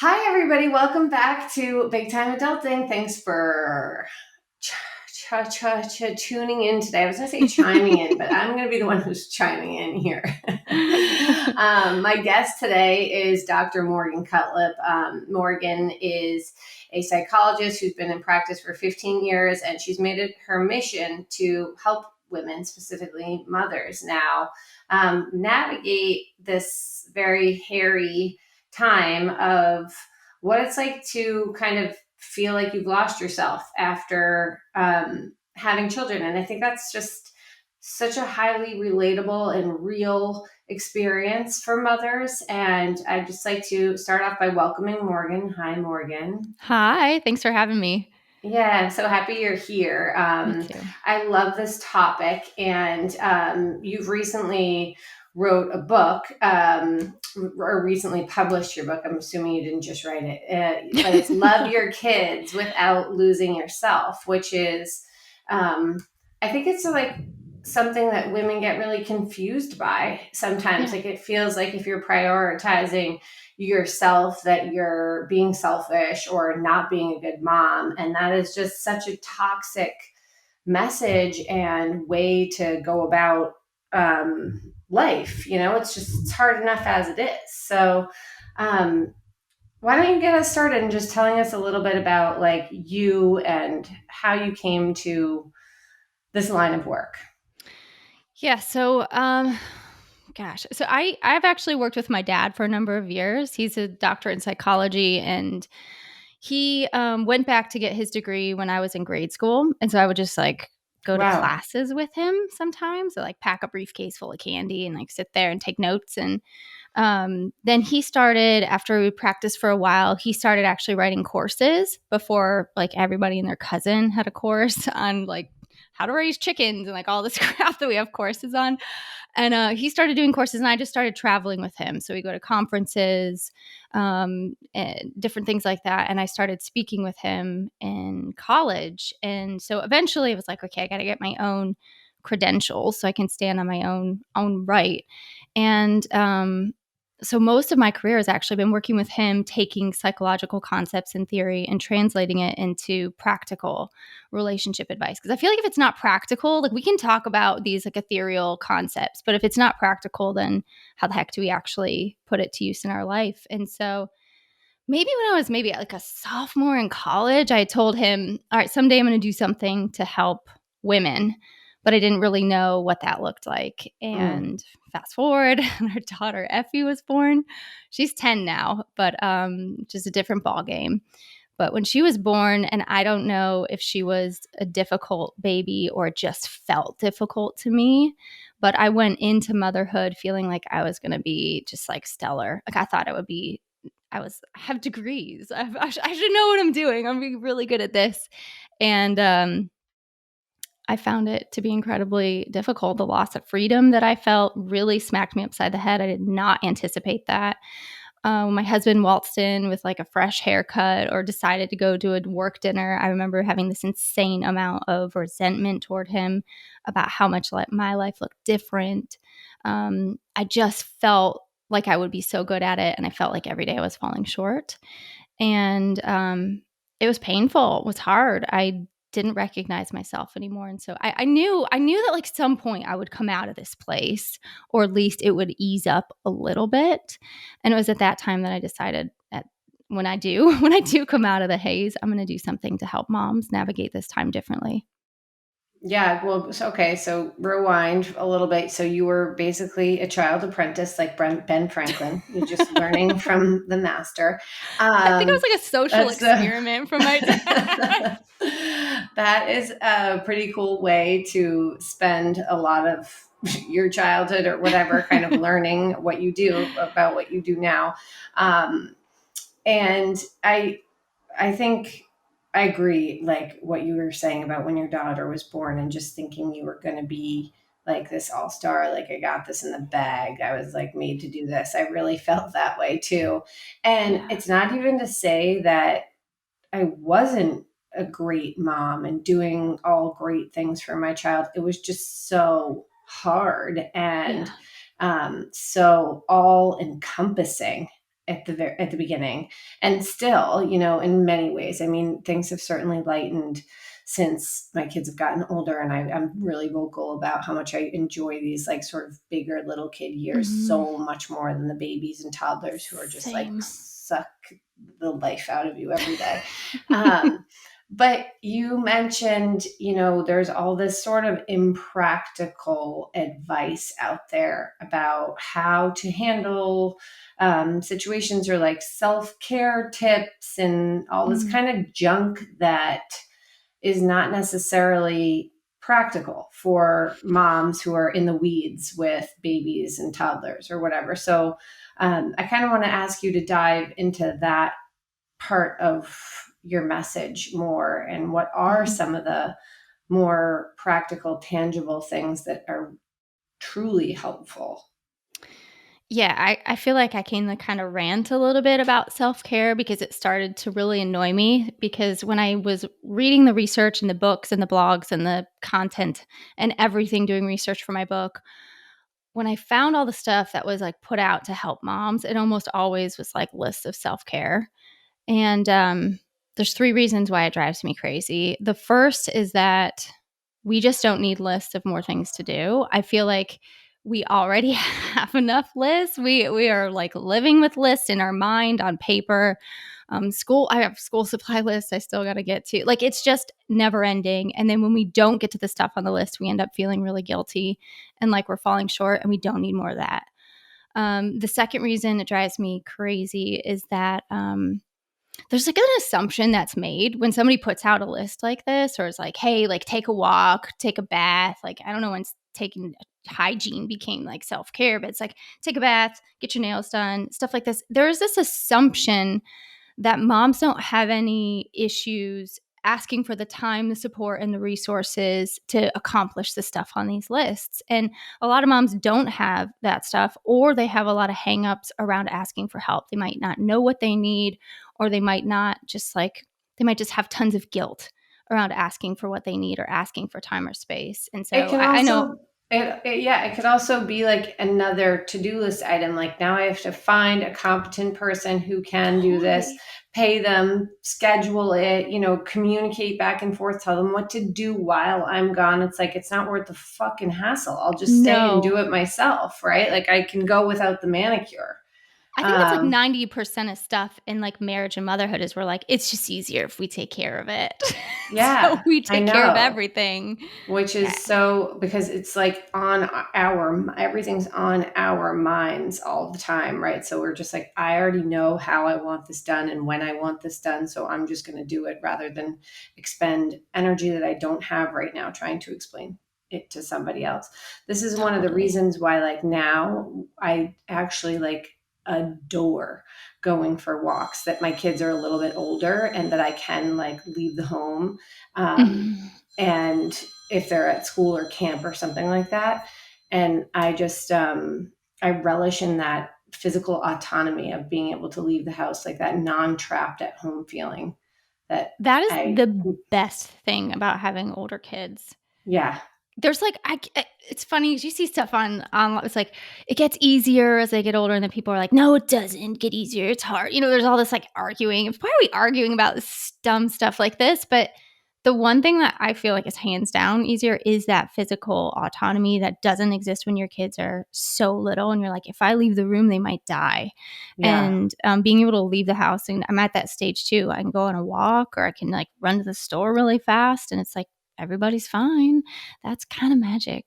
Hi, everybody. Welcome back to Big Time Adulting. Thanks for tuning in today. I was going to say chiming in, but I'm going to be the one who's chiming in here. My guest today is Dr. Morgan Cutlip. Morgan is a psychologist who's been in practice for 15 years, and she's made it her mission to help women, specifically mothers, now navigate this very hairy time of what it's like to kind of feel like you've lost yourself after having children. And I think that's just such a highly relatable and real experience for mothers. And I'd just like to start off by welcoming Morgan. Hi, Morgan. Hi, thanks for having me. Yeah, I'm so happy you're here. Me too. I love this topic, and you've recently wrote a book, or recently published your book. I'm assuming you didn't just write it, but it's "Love Your Kids Without Losing Yourself," which is, I think it's like something that women get really confused by sometimes. Yeah. Like it feels like if you're prioritizing yourself that you're being selfish or not being a good mom, and that is just such a toxic message and way to go about life. It's hard enough as it is. So why don't you get us started and just telling us a little bit about like you and how you came to this line of work? Yeah, I've actually worked with my dad for a number of years. He's a doctor in psychology, and he went back to get his degree when I was in grade school. And so I would just like go to Wow. classes with him sometimes. So like pack a briefcase full of candy and like sit there and take notes. And then he started, after we practiced for a while, he started actually writing courses before like everybody and their cousin had a course on like how to raise chickens and like all this crap that we have courses on. And he started doing courses, and I just started traveling with him. So we go to conferences, and different things like that. And I started speaking with him in college. And so eventually it was like, okay, I got to get my own credentials so I can stand on my own right. And so most of my career has actually been working with him, taking psychological concepts and theory and translating it into practical relationship advice. Because I feel like if it's not practical, like we can talk about these like ethereal concepts, but if it's not practical, then how the heck do we actually put it to use in our life? And so maybe when I was maybe like a sophomore in college, I told him, all right, someday I'm going to do something to help women, but I didn't really know what that looked like. Mm. And fast forward, and our daughter Effie was born. She's 10 now, but just a different ball game. But when she was born, and I don't know if she was a difficult baby or it just felt difficult to me, but I went into motherhood feeling like I was going to be just like stellar. Like I thought I have degrees. I should know what I'm doing. I'm being really good at this. And I found it to be incredibly difficult. The loss of freedom that I felt really smacked me upside the head. I did not anticipate that. When my husband waltzed in with like a fresh haircut or decided to go to a work dinner, I remember having this insane amount of resentment toward him about how much my life looked different. I just felt like I would be so good at it, and I felt like every day I was falling short. And it was painful. It was hard. I didn't recognize myself anymore. And so I knew that like some point I would come out of this place, or at least it would ease up a little bit. And it was at that time that I decided that when I do when I do come out of the haze, I'm going to do something to help moms navigate this time differently. Yeah, well, okay, so rewind a little bit. So you were basically a child apprentice, like Ben Franklin. You're just learning from the master. I think it was Um, like a social that's experiment from my dad. that is a pretty cool way to spend a lot of your childhood or whatever, kind of learning what you do about what you do now. Um, and I think I agree, like what you were saying about when your daughter was born and just thinking you were going to be like this all star, like I got this in the bag. I was like made to do this. I really felt that way too. And Yeah. it's not even to say that I wasn't a great mom and doing all great things for my child. It was just so hard and Yeah. so all encompassing. at the beginning, and still, in many ways. I mean, things have certainly lightened since my kids have gotten older, and I'm really vocal about how much I enjoy these like sort of bigger little kid years Mm-hmm. so much more than the babies and toddlers who are just like Same. suck the life out of you every day. But you mentioned, there's all this sort of impractical advice out there about how to handle situations, or like self-care tips and all this Mm. kind of junk that is not necessarily practical for moms who are in the weeds with babies and toddlers or whatever. So I kind of want to ask you to dive into that part of your message more, and what are Mhm. some of the more practical, tangible things that are truly helpful. Yeah, I feel like I can like kind of rant a little bit about self-care because it started to really annoy me because when I was reading the research and the books and the blogs and the content and everything doing research for my book, when I found all the stuff that was like put out to help moms, it almost always was like lists of self-care. And there's three reasons why it drives me crazy. The first is that we just don't need lists of more things to do. I feel like we already have enough lists. We are like living with lists in our mind on paper. I have school supply lists I still got to get to. Like it's just never ending. And then when we don't get to the stuff on the list, we end up feeling really guilty and like we're falling short, and we don't need more of that. The second reason it drives me crazy is that there's like an assumption that's made when somebody puts out a list like this, or is like, hey, like take a walk, take a bath. Like, I don't know when taking hygiene became like self care, but it's like take a bath, get your nails done, stuff like this. There is this assumption that moms don't have any issues asking for the time, the support, and the resources to accomplish the stuff on these lists. And a lot of moms don't have that stuff, or they have a lot of hangups around asking for help. They might not know what they need, or they might not just like, they might just have tons of guilt around asking for what they need or asking for time or space. And It so can I know. also, yeah, it could also be like another to-do list item. Like now I have to find a competent person who can do this, Totally. pay them, schedule it, communicate back and forth, tell them what to do while I'm gone. It's like, it's not worth the fucking hassle. I'll just stay and do No. it myself, right? Like I can go without the manicure. I think that's like Um, 90% of stuff in like marriage and motherhood is we're like, it's just easier if we take care of it. So yeah, we I take care of know. everything. Which Yeah. is so, because it's like everything's on our minds all the time, right? So we're just like, I already know how I want this done and when I want this done, so I'm just going to do it rather than expend energy that I don't have right now trying to explain it to somebody else. This is one of the Totally. reasons why like now I actually like adore going for walks, that my kids are a little bit older and that I can like leave the home, um, Mhm. and if they're at school or camp or something like that. And I just, I relish in that physical autonomy of being able to leave the house, like that non-trapped at home feeling that That is I, the best thing about having older kids. yeah, There's like it's funny, you see stuff on it's like it gets easier as they get older, and then people are like, no, it doesn't get easier, it's hard. There's all this like arguing. Why are we arguing about this dumb stuff like this? But the one thing that I feel like is hands down easier is that physical autonomy that doesn't exist when your kids are so little, and you're like, if I leave the room they might die. yeah, And being able to leave the house, and I'm at that stage too. I can go on a walk, or I can like run to the store really fast, and it's like everybody's fine. That's kind of magic.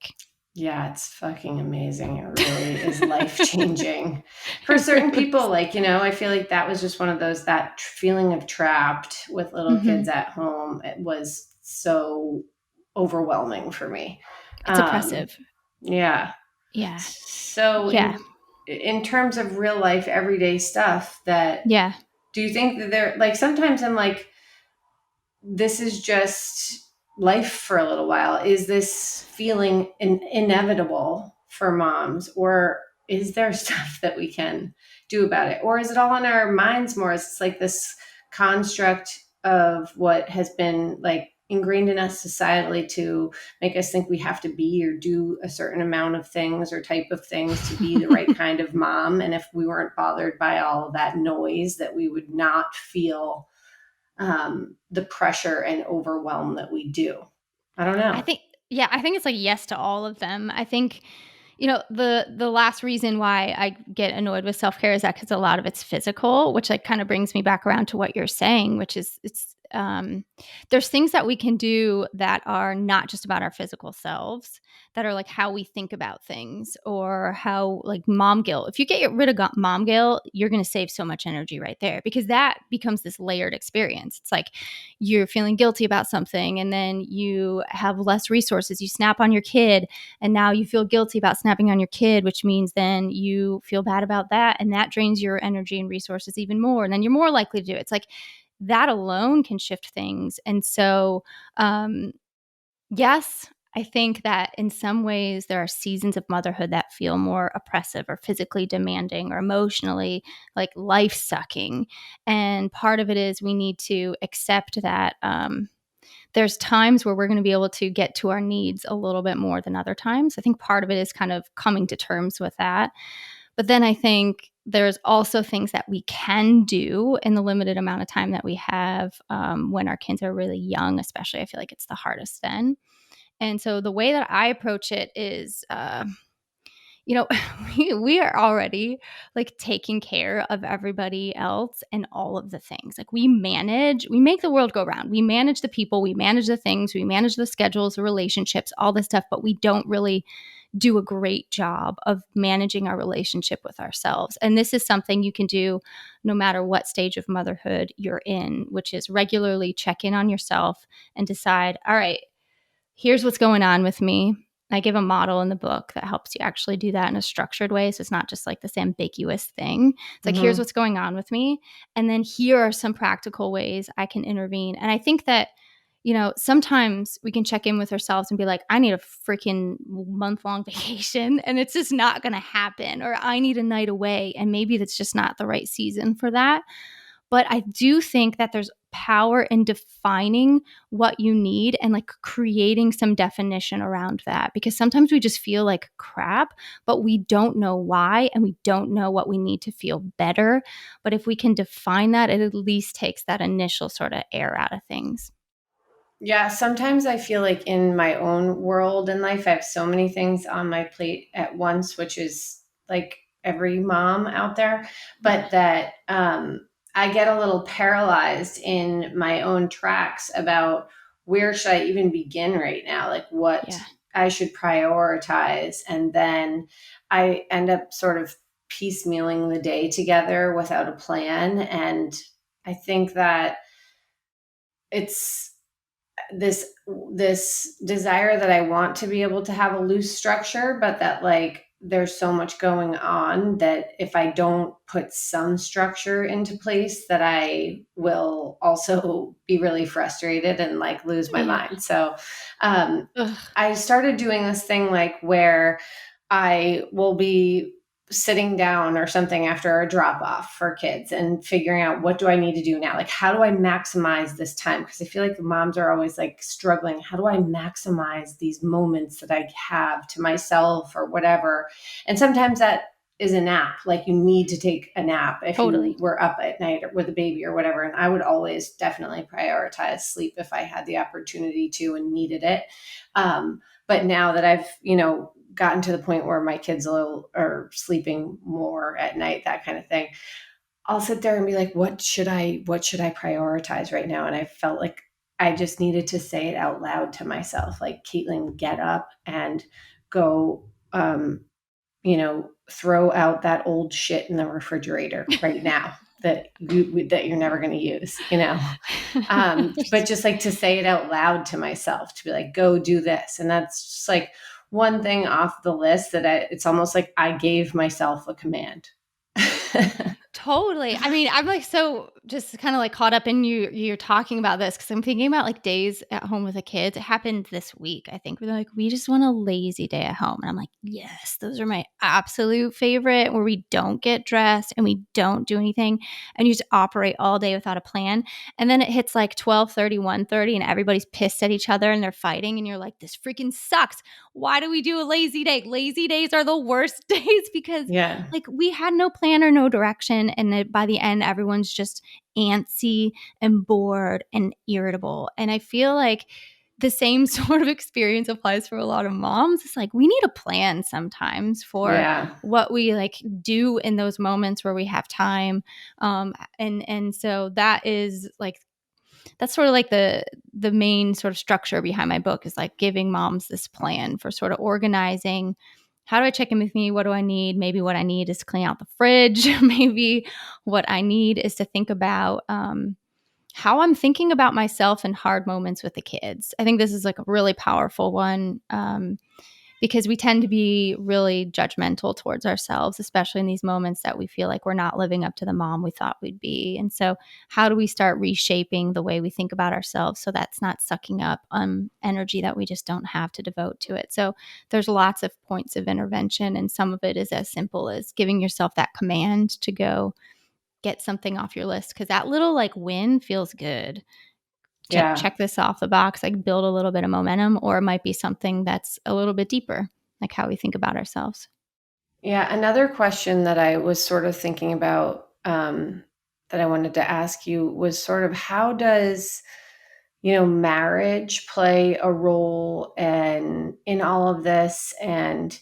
yeah, it's fucking amazing. It really is life changing for It certain really people. is. Like, I feel like that was just one of those, that feeling of trapped with little kids Mhm. at home. It was so overwhelming for me. It's Um, oppressive. yeah. Yeah. So Yeah. in terms of real life, everyday stuff, that Yeah. do you think that there, like sometimes I'm like, this is just life for a little while. Is this feeling inevitable for moms, or is there stuff that we can do about it? Or is it all in our minds more? It's like this construct of what has been like, ingrained in us societally to make us think we have to be or do a certain amount of things or type of things to be the right kind of mom. And if we weren't bothered by all of that noise, that we would not feel the pressure and overwhelm that we do. I don't I know. think, yeah, I think it's like yes to all of them. I think, the last reason why I get annoyed with self-care is that because a lot of it's physical, which like kind of brings me back around to what you're saying, which is there's things that we can do that are not just about our physical selves, that are like how we think about things, or how like mom guilt. If you get rid of mom guilt, you're going to save so much energy right there, because that becomes this layered experience. It's like you're feeling guilty about something, and then you have less resources. You snap on your kid, and now you feel guilty about snapping on your kid, which means then you feel bad about that, and that drains your energy and resources even more, and then you're more likely to do it. It's like that alone can shift things. And so yes, I think that in some ways there are seasons of motherhood that feel more oppressive or physically demanding or emotionally like life sucking. And part of it is we need to accept that there's times where we're going to be able to get to our needs a little bit more than other times. I think part of it is kind of coming to terms with that. But then I think there's also things that we can do in the limited amount of time that we have when our kids are really young, especially. I feel like it's the hardest then. And so the way that I approach it is, you know, we are already like taking care of everybody else and all of the things. Like we make the world go round. We manage the people, we manage the things, we manage the schedules, the relationships, all this stuff, but we don't really do a great job of managing our relationship with ourselves. And this is something you can do no matter what stage of motherhood you're in, which is regularly check in on yourself and decide, all right, here's what's going on with me. I give a model in the book that helps you actually do that in a structured way. So it's not just like this ambiguous thing. It's like, here's what's going on with me. And then here are some practical ways I can intervene. And I think that, sometimes we can check in with ourselves and be like, I need a freaking month-long vacation, and it's just not going to happen. Or I need a night away, and maybe that's just not the right season for that. But I do think that there's power in defining what you need and like creating some definition around that, because sometimes we just feel like crap, but we don't know why, and we don't know what we need to feel better. But if we can define that, it at least takes that initial sort of air out of things. Yeah, sometimes I feel like in my own world in life, I have so many things on my plate at once, which is like every mom out there, Yeah. but that I get a little paralyzed in my own tracks about where should I even begin right now, like what Yeah. I should prioritize. And then I end up sort of piecemealing the day together without a plan. And I think that it's this desire that I want to be able to have a loose structure, but that like there's so much going on that if I don't put some structure into place, that I will also be really frustrated and like lose my Yeah. mind. So Ugh. I started doing this thing like where I will be sitting down or something after a drop off for kids and figuring out what do I need to do now? Like, how do I maximize this time? Because I feel like the moms are always like struggling. How do I maximize these moments that I have to myself or whatever? And sometimes that is a nap. Like you need to take a nap if you Totally. were up at night with a baby or whatever. And I would always definitely prioritize sleep if I had the opportunity to and needed it. But now that I've, gotten to the point where my kids are sleeping more at night, that kind of thing, I'll sit there and be like, what should I prioritize right now? And I felt like I just needed to say it out loud to myself, like, Caitlin, get up and go, throw out that old shit in the refrigerator right now that you're never going to use. But just like to say it out loud to myself, to be like, go do this. And that's just like one thing off the list that it's almost like I gave myself a command. Totally. I mean, I'm like so just kind of like caught up in you're talking about this because I'm thinking about like days at home with the kids. It happened this week, I think. We're like, we just want a lazy day at home. And I'm like, yes, those are my absolute favorite, where we don't get dressed and we don't do anything and you just operate all day without a plan. And then it hits like 12:30, 1:30 and everybody's pissed at each other and they're fighting. And you're like, this freaking sucks. Why do we do a lazy day? Lazy days are the worst days because Yeah. like we had no plan or no direction. And by the end, everyone's just antsy and bored and irritable. And I feel like the same sort of experience applies for a lot of moms. It's like we need a plan sometimes for Yeah. what we like do in those moments where we have time. And so that is like that's sort of like the main sort of structure behind my book is like giving moms this plan for sort of organizing. How do I check in with me? What do I need? Maybe what I need is to clean out the fridge. Maybe what I need is to think about how I'm thinking about myself in hard moments with the kids. I think this is like a really powerful one because we tend to be really judgmental towards ourselves, especially in these moments that we feel like we're not living up to the mom we thought we'd be. And so, how do we start reshaping the way we think about ourselves so that's not sucking up energy that we just don't have to devote to it? So, there's lots of points of intervention, and some of it is as simple as giving yourself that command to go get something off your list because that little like win feels good. Yeah. Check this off the box, like build a little bit of momentum, or it might be something that's a little bit deeper, like how we think about ourselves. Yeah. Another question that I was sort of thinking about that I wanted to ask you was sort of how does, marriage play a role in all of this and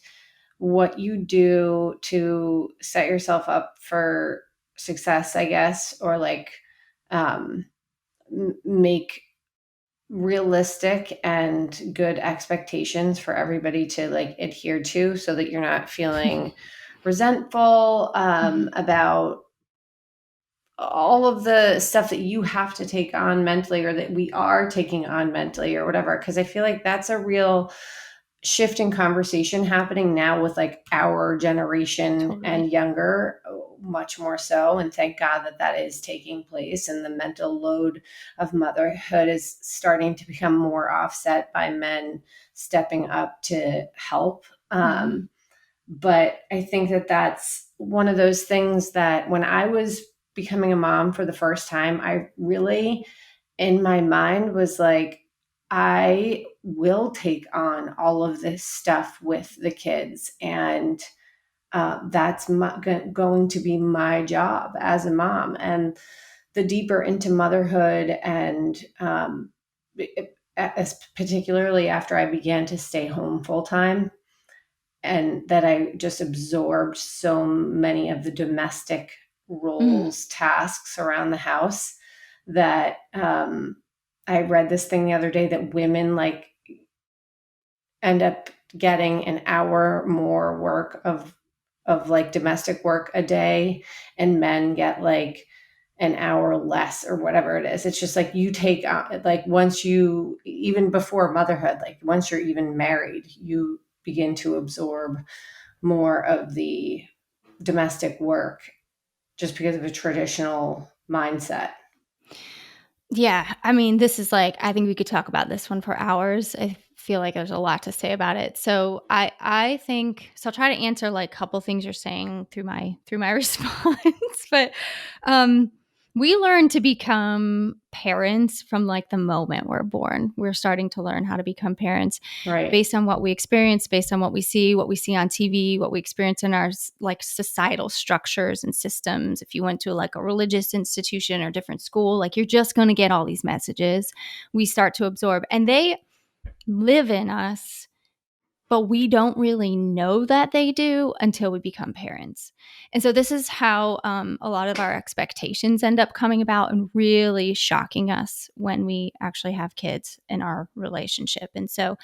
what you do to set yourself up for success, I guess, or like um, make realistic and good expectations for everybody to like adhere to so that you're not feeling resentful Mhm. about all of the stuff that you have to take on mentally or that we are taking on mentally or whatever. Cause I feel like that's a real shift in conversation happening now with like our generation Totally. and younger, much more so. And thank God that that is taking place. And the mental load of motherhood is starting to become more offset by men stepping up to help. Mhm. But I think that that's one of those things that when I was becoming a mom for the first time, I really, in my mind, was like, I will take on all of this stuff with the kids. And that's going to be my job as a mom. And the deeper into motherhood and particularly after I began to stay home full time, and that I just absorbed so many of the domestic Mm. roles, tasks around the house that I read this thing the other day that women like end up getting an hour more work of like domestic work a day and men get like an hour less or whatever it is. It's just like you take on like once you even before motherhood, like once you're even married, you begin to absorb more of the domestic work just because of a traditional mindset. Yeah, I mean, this is like I think we could talk about this one for hours. I feel like there's a lot to say about it. So I think so. I'll try to answer like a couple things you're saying through my response. But um, we learn to become parents from like the moment we're born. We're starting to learn how to become parents Right. based on what we experience, based on what we see on TV, what we experience in our like societal structures and systems. If you went to like a religious institution or different school, like you're just going to get all these messages we start to absorb and they live in us, but we don't really know that they do until we become parents. And so this is how a lot of our expectations end up coming about and really shocking us when we actually have kids in our relationship. And so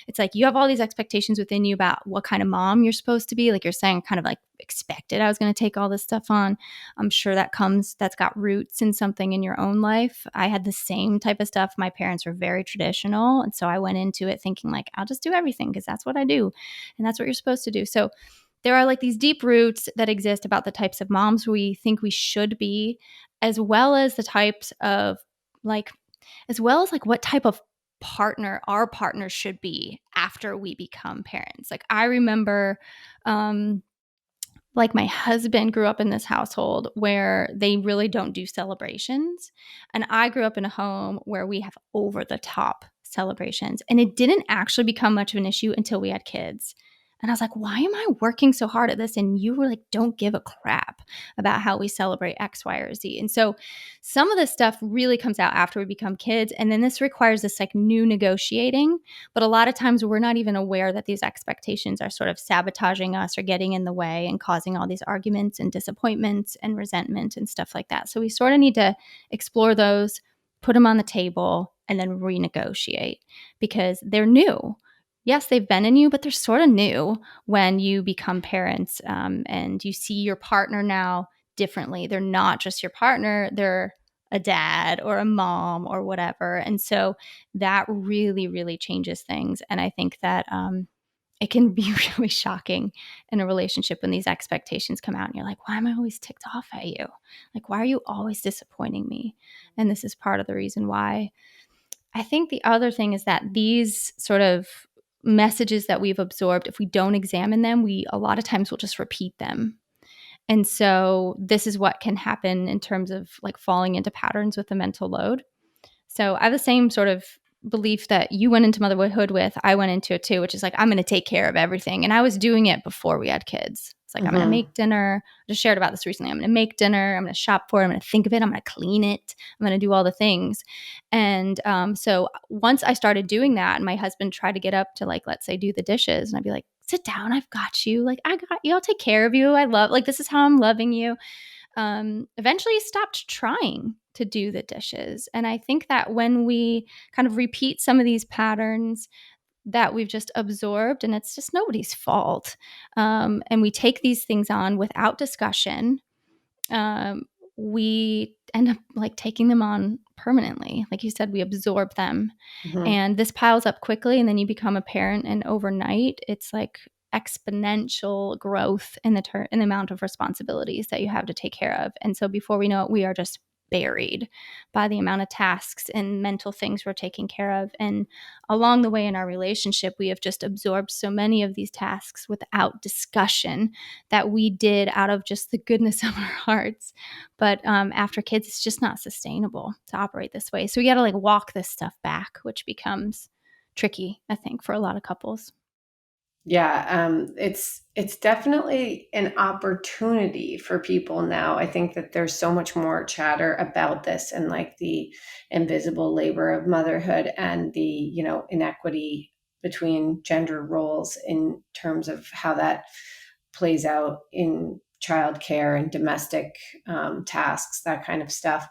it's like you have all these expectations within you about what kind of mom you're supposed to be. Like you're saying, kind of like expected I was going to take all this stuff on. I'm sure that's got roots in something in your own life. I had the same type of stuff. My parents were very traditional. And so I went into it thinking like, I'll just do everything because that's what I do. And that's what you're supposed to do. So there are like these deep roots that exist about the types of moms we think we should be, as well as the types of like, as well as like what type of partner our partners should be after we become parents. Like I remember, like my husband grew up in this household where they really don't do celebrations. And I grew up in a home where we have over the top celebrations. And it didn't actually become much of an issue until we had kids. And I was like, why am I working so hard at this? And you were like, don't give a crap about how we celebrate X, Y, or Z. And so some of this stuff really comes out after we become kids. And then this requires this like new negotiating. But a lot of times we're not even aware that these expectations are sort of sabotaging us or getting in the way and causing all these arguments and disappointments and resentment and stuff like that. So we sort of need to explore those, put them on the table, and then renegotiate because they're new. Yes, they've been in you, but they're sort of new when you become parents, and you see your partner now differently. They're not just your partner, they're a dad or a mom or whatever. And so that really, really changes things. And I think that it can be really shocking in a relationship when these expectations come out and you're like, why am I always ticked off at you? Like, why are you always disappointing me? And this is part of the reason why. I think the other thing is that these sort of messages that we've absorbed, if we don't examine them, we a lot of times will just repeat them. And so this is what can happen in terms of like falling into patterns with the mental load. So I have the same sort of belief that you went into motherhood with, I went into it too, which is like, I'm going to take care of everything. And I was doing it before we had kids. It's like, I'm going to make dinner. I just shared about this recently. I'm going to make dinner. I'm going to shop for it. I'm going to think of it. I'm going to clean it. I'm going to do all the things. And so once I started doing that and my husband tried to get up to like, let's say do the dishes, and I'd be like, sit down. I've got you. Like, I got you. I'll take care of you. I love, like, this is how I'm loving you. Eventually stopped trying to do the dishes. And I think that when we kind of repeat some of these patterns that we've just absorbed, and it's just nobody's fault, and we take these things on without discussion, we end up like taking them on permanently. Like you said, we absorb them. Mm-hmm. And this piles up quickly, and then you become a parent, and overnight it's like exponential growth in in the amount of responsibilities that you have to take care of. And so before we know it, we are just buried by the amount of tasks and mental things we're taking care of. And along the way in our relationship, we have just absorbed so many of these tasks without discussion that we did out of just the goodness of our hearts. But after kids, it's just not sustainable to operate this way. So we got to like walk this stuff back, which becomes tricky, I think, for a lot of couples. Yeah, it's definitely an opportunity for people now. I think that there's so much more chatter about this and like the invisible labor of motherhood and the, inequity between gender roles in terms of how that plays out in childcare and domestic tasks, that kind of stuff.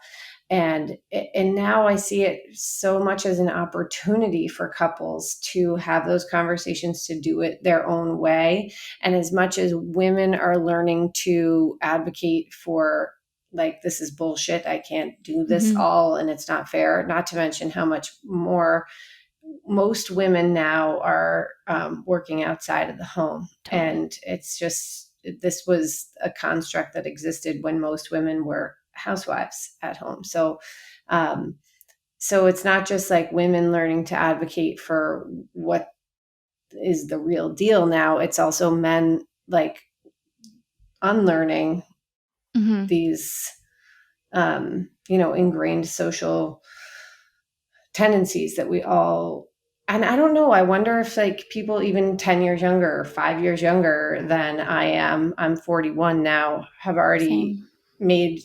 And now I see it so much as an opportunity for couples to have those conversations, to do it their own way. And as much as women are learning to advocate for, like, this is bullshit, I can't do this all, and it's not fair, not to mention how much more most women now are working outside of the home. Totally. And it's just, this was a construct that existed when most women were housewives at home. So it's not just like women learning to advocate for what is the real deal now. It's also men like unlearning these, ingrained social tendencies that we all, and I don't know, I wonder if like people even 10 years younger or 5 years younger than I am, I'm 41 now, have already made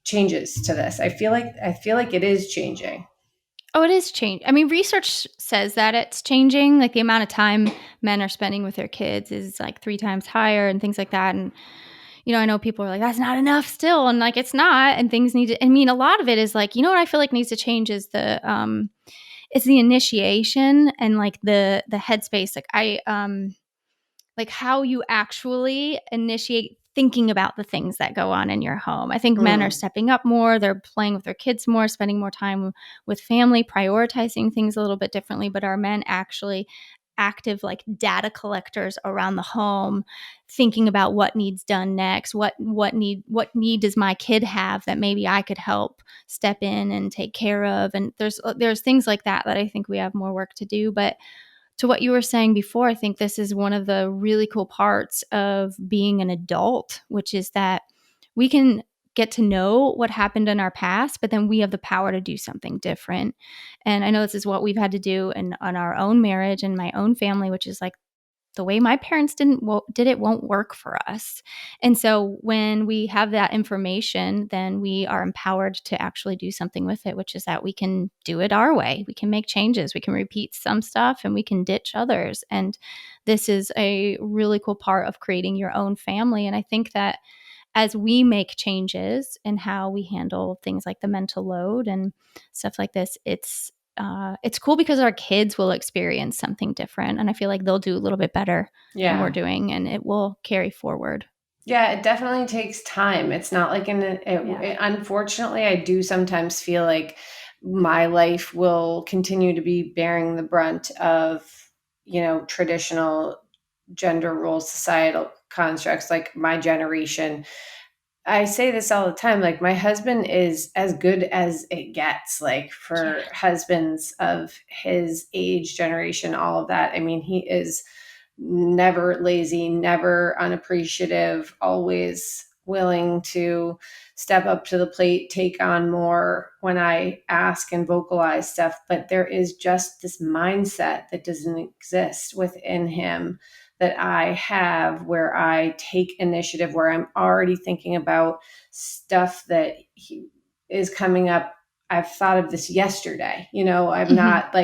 changes to this. I feel like it is changing. Oh, it is change. I mean, research says that it's changing. Like the amount of time men are spending with their kids is like 3 times higher and things like that. And, I know people are like, that's not enough still. And like, it's not. And things need to, I mean, a lot of it is like, what I feel like needs to change is it's the initiation and like the headspace. Like how you actually initiate thinking about the things that go on in your home. I think men are stepping up more. They're playing with their kids more, spending more time with family, prioritizing things a little bit differently. But are men actually active like data collectors around the home, thinking about what needs done next, what need does my kid have that maybe I could help step in and take care of. And there's things like that I think we have more work to do. But to what you were saying before, I think this is one of the really cool parts of being an adult, which is that we can get to know what happened in our past, but then we have the power to do something different. And I know this is what we've had to do in on our own marriage and my own family, which is like the way my parents did it won't work for us. And so when we have that information, then we are empowered to actually do something with it, which is that we can do it our way. We can make changes. We can repeat some stuff and we can ditch others. And this is a really cool part of creating your own family. And I think that as we make changes in how we handle things like the mental load and stuff like this, it's cool because our kids will experience something different, and I feel like they'll do a little bit better than we're Yeah. doing, and it will carry forward. Yeah, it definitely takes time. It's not like Yeah. unfortunately, I do sometimes feel like my life will continue to be bearing the brunt of, traditional gender roles, societal constructs, like my generation. I say this all the time, like my husband is as good as it gets, like Yeah. for husbands of his age, generation, all of that. I mean, he is never lazy, never unappreciative, always willing to step up to the plate, take on more when I ask and vocalize stuff. But there is just this mindset that doesn't exist within him that I have, where I take initiative, where I'm already thinking about stuff that is coming up. I've thought of this yesterday. Mhm.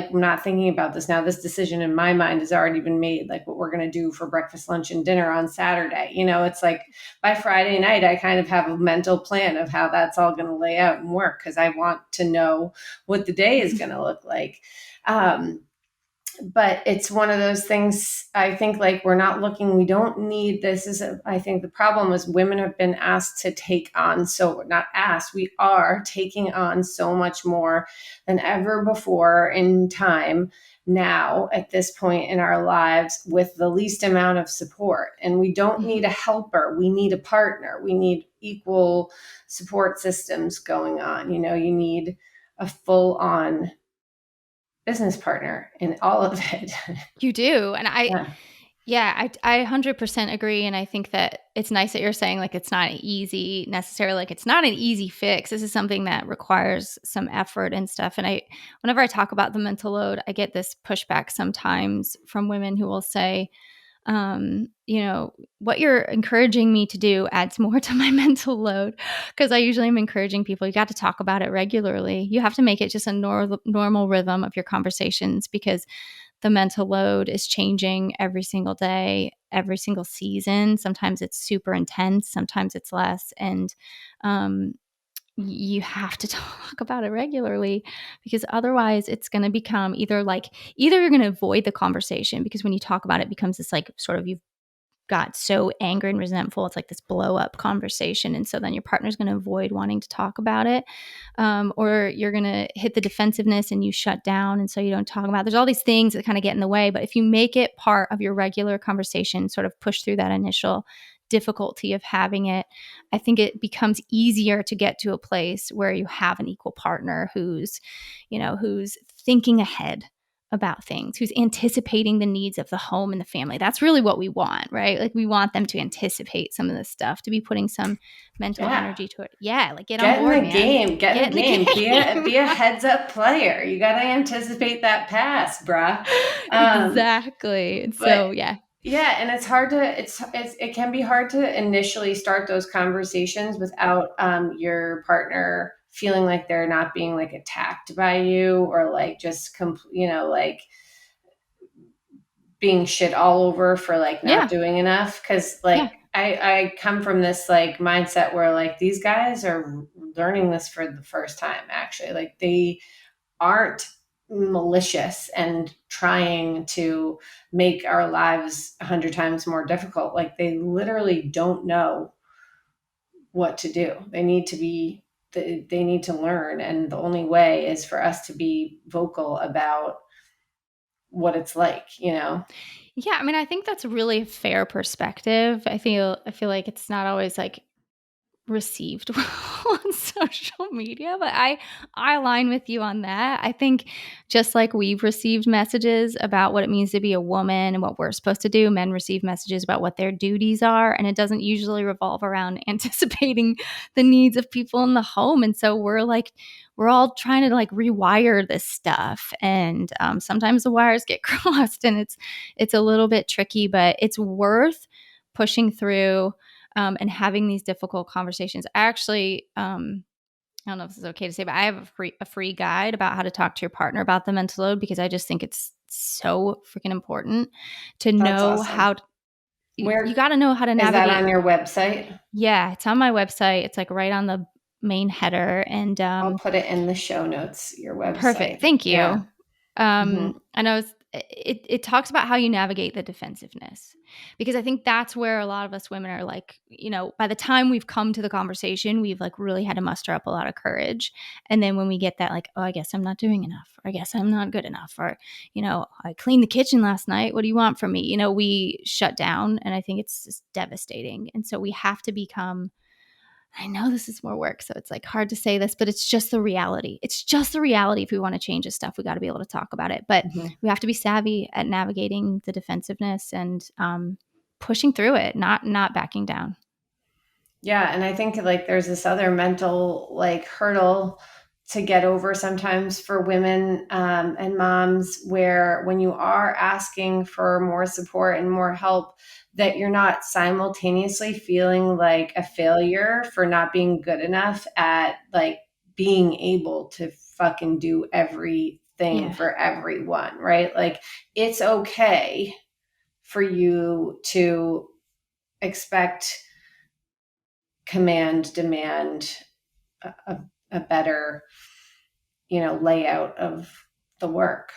I'm not thinking about this now. This decision in my mind has already been made, like what we're going to do for breakfast, lunch, and dinner on Saturday. It's like by Friday night, I kind of have a mental plan of how that's all going to lay out and work, because I want to know what the day is going to look like. But it's one of those things. I think, like, we don't need this. I think the problem is women have been asked to take on, so not asked, we are taking on so much more than ever before in time now at this point in our lives, with the least amount of support. And we don't need Mhm. a helper, we need a partner. We need equal support systems going on. You need a full on business partner in all of it. You do, and Yeah. I 100% agree, and I think that it's nice that you're saying, like, it's not easy necessarily, like, it's not an easy fix. This is something that requires some effort and stuff, and whenever I talk about the mental load, I get this pushback sometimes from women who will say, what you're encouraging me to do adds more to my mental load. Because I usually am encouraging people, you got to talk about it regularly. You have to make it just a normal rhythm of your conversations, because the mental load is changing every single day, every single season. Sometimes it's super intense, sometimes it's less. And um, you have to talk about it regularly, because otherwise it's going to become either you're going to avoid the conversation, because when you talk about it, it becomes this like sort of, you've got so angry and resentful. It's like this blow up conversation. And so then your partner's going to avoid wanting to talk about it. Or you're going to hit the defensiveness and you shut down. And so you don't talk about it. There's all these things that kind of get in the way. But if you make it part of your regular conversation, sort of push through that initial difficulty of having it, I think it becomes easier to get to a place where you have an equal partner who's thinking ahead about things, who's anticipating the needs of the home and the family. That's really what we want, right? Like, we want them to anticipate some of this stuff, to be putting some mental Yeah. energy to it. Yeah, like, get on Get in board, the man. game. Get in Get the in the game. game. Be a heads up player. You got to anticipate that pass, bruh. Um, Exactly. And but so, yeah. yeah, and it's hard to it can be hard to initially start those conversations without your partner feeling like they're not being like attacked by you, or like just like being shit all over for like not Yeah. doing enough. Because Yeah. like I come from this like mindset where like these guys are learning this for the first time, actually. Like, they aren't malicious and trying to make our lives 100 times more difficult. Like, they literally don't know what to do. They need to learn, and the only way is for us to be vocal about what it's like, you know? Yeah, I mean, I think that's a really fair perspective. I feel like it's not always like received well on social media, but I align with you on that. I think just like we've received messages about what it means to be a woman and what we're supposed to do, men receive messages about what their duties are, and it doesn't usually revolve around anticipating the needs of people in the home. And so we're all trying to like rewire this stuff, and sometimes the wires get crossed, and it's a little bit tricky, but it's worth pushing through and having these difficult conversations. I actually, I don't know if this is okay to say, but I have a free guide about how to talk to your partner about the mental load, because I just think it's so freaking important to That's know awesome. how you Where got to know how to is that navigate. on your website? Yeah, it's on my website. It's like right on the main header, and I'll put it in the show notes, your perfect. website. Thank Yeah. you. Hmm. I know it talks about how you navigate the defensiveness, because I think that's where a lot of us women are like, by the time we've come to the conversation, we've like really had to muster up a lot of courage. And then when we get that, like, oh, I guess I'm not doing enough, or I guess I'm not good enough, or, I cleaned the kitchen last night. What do you want from me? We shut down. And I think it's just devastating. And so we have to become, I know this is more work, so it's like hard to say this, but it's just the reality. It's just the reality. If we want to change this stuff, we got to be able to talk about it. But Hmm. we have to be savvy at navigating the defensiveness and pushing through it, not backing down. Yeah, and I think like there's this other mental like hurdle to get over sometimes for women and moms, where when you are asking for more support and more help, that you're not simultaneously feeling like a failure for not being good enough at like being able to fucking do everything Yeah. for everyone, right? Like it's okay for you to expect, command, demand a better, layout of the work.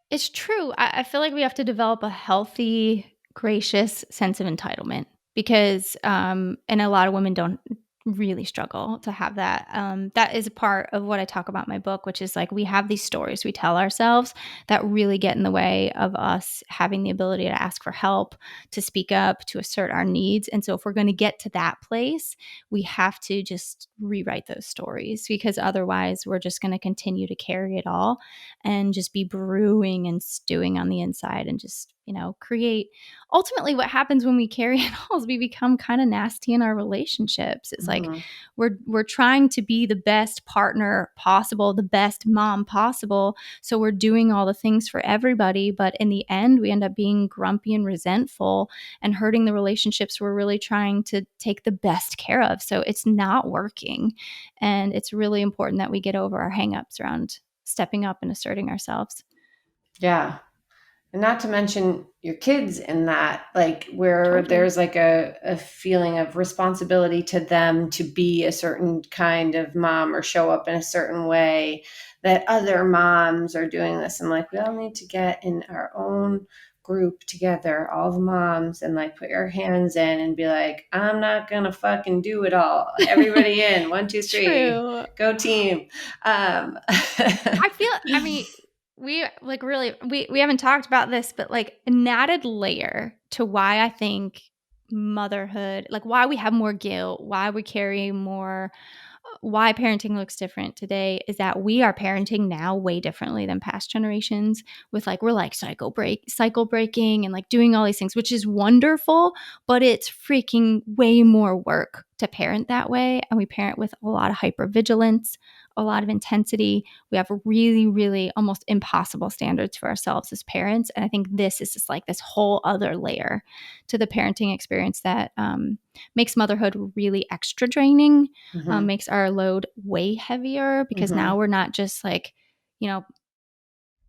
It's true. I feel like we have to develop a healthy, gracious sense of entitlement, because, and a lot of women don't really struggle to have that. That is a part of what I talk about in my book, which is like we have these stories we tell ourselves that really get in the way of us having the ability to ask for help, to speak up, to assert our needs. And so if we're going to get to that place, we have to just rewrite those stories, because otherwise we're just going to continue to carry it all and just be brewing and stewing on the inside, and just, create ultimately what happens when we carry it all is we become kind of nasty in our relationships. It's like Mhm. we're trying to be the best partner possible, the best mom possible. So we're doing all the things for everybody, but in the end we end up being grumpy and resentful and hurting the relationships we're really trying to take the best care of. So it's not working. And it's really important that we get over our hangups around stepping up and asserting ourselves. Yeah. And not to mention your kids in that, like where Totally. there's like a feeling of responsibility to them to be a certain kind of mom or show up in a certain way, that other moms are doing this. And like, we all need to get in our own group together, all the moms, and like put your hands in and be like, I'm not going to fucking do it all. Everybody in, one, two, three, True. go team. Um, I mean, we like really, we haven't talked about this, but like an added layer to why I think motherhood, like why we have more guilt, why we carry more, why parenting looks different today, is that we are parenting now way differently than past generations. With like, we're like cycle breaking and like doing all these things, which is wonderful, but it's freaking way more work to parent that way. And we parent with a lot of hypervigilance, a lot of intensity. We have really, really almost impossible standards for ourselves as parents. And I think this is just like this whole other layer to the parenting experience that makes motherhood really extra draining, mhm, makes our load way heavier, because mhm. now we're not just like, you know,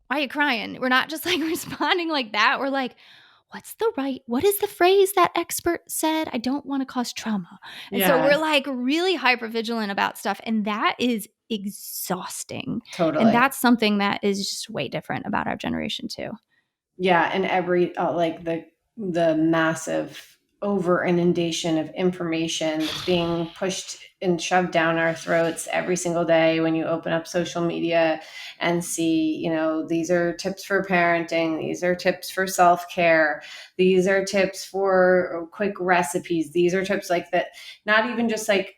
why are you crying? We're not just like responding like that. We're like, what is the phrase that expert said? I don't want to cause trauma. And so we're Yeah, like really hyper vigilant about stuff. And that is exhausting. And totally. that's something that is just way different about our generation too. Yeah, and every like the massive over inundation of information that's being pushed and shoved down our throats every single day when you open up social media and see, these are tips for parenting, these are tips for self-care, these are tips for quick recipes, these are tips like that, not even just like,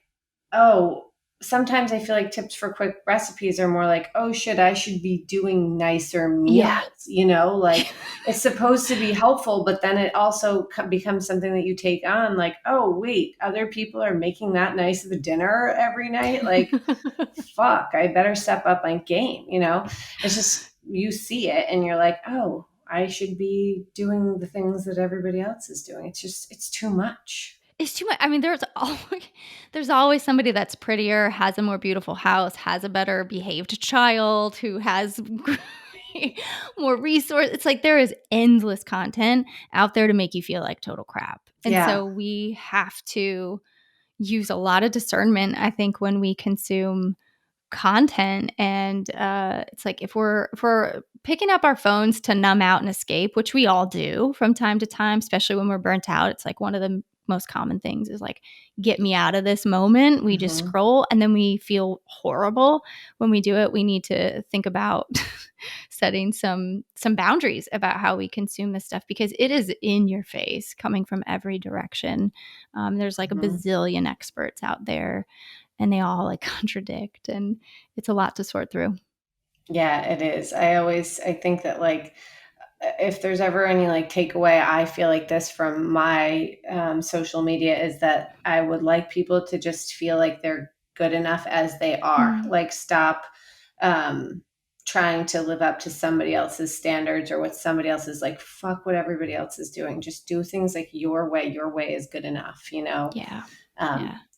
oh, sometimes I feel like tips for quick recipes are more like, oh, I should be doing nicer Yeah. meals, like it's supposed to be helpful, but then it also becomes something that you take on like, oh, wait, other people are making that nice of a dinner every night. Like, fuck, I better step up my game. It's just, you see it and you're like, oh, I should be doing the things that everybody else is doing. It's too much. It's too much. I mean, there's always somebody that's prettier, has a more beautiful house, has a better behaved child, who has more resource. It's like there is endless content out there to make you feel like total crap. And Yeah. so we have to use a lot of discernment, I think, when we consume content. And it's like if we're picking up our phones to numb out and escape, which we all do from time to time, especially when we're burnt out. It's like one of the most common things is like, get me out of this moment. We just scroll and then we feel horrible when we do it. We need to think about setting some boundaries about how we consume this stuff, because it is in your face, coming from every direction. There's like a bazillion experts out there, and they all like contradict, and it's a lot to sort through. Yeah, it is. I think that like, if there's ever any like takeaway, I feel like this from my social media is that I would like people to just feel like they're good enough as they are. Like, stop trying to live up to somebody else's standards or what somebody else is like. Fuck what everybody else is doing. Just do things like your way. Your way is good enough, Yeah.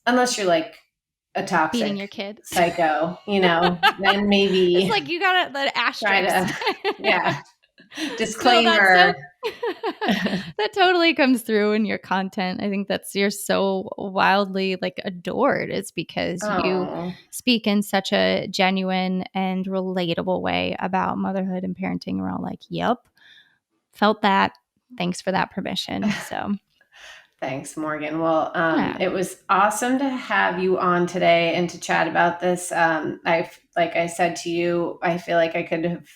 Unless you're like a toxic Beating your kid. psycho, then maybe It's like you got the try asterisk. to, yeah. No, Disclaimer. that totally comes through in your content. I think you're so wildly like adored. It's because you Oh, speak in such a genuine and relatable way about motherhood and parenting. We're all like, yep, felt that. Thanks for that permission. So thanks, Morgan. Well, yeah. it was awesome to have you on today and to chat about this. Like I said to you, I feel like I could have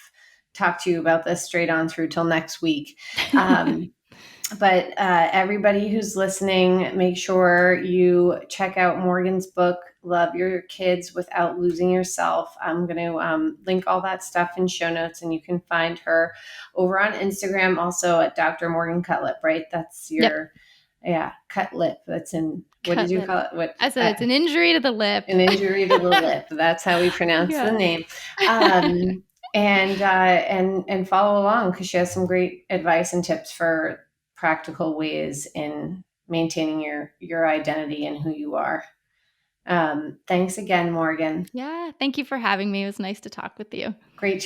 talked to you about this straight on through till next week. But everybody who's listening, make sure you check out Morgan's book, Love Your Kids Without Losing Yourself. I'm going to link all that stuff in show notes, and you can find her over on Instagram, also at Dr. Morgan Cutlip, right? That's your, yeah, Cutlip. That's in, what did you call it? I said it's an injury to the lip. An injury to the lip. That's how we pronounce the name. And follow along, because she has some great advice and tips for practical ways in maintaining your identity and who you are. Thanks again, Morgan. Yeah. Thank you for having me. It was nice to talk with you. Great chat.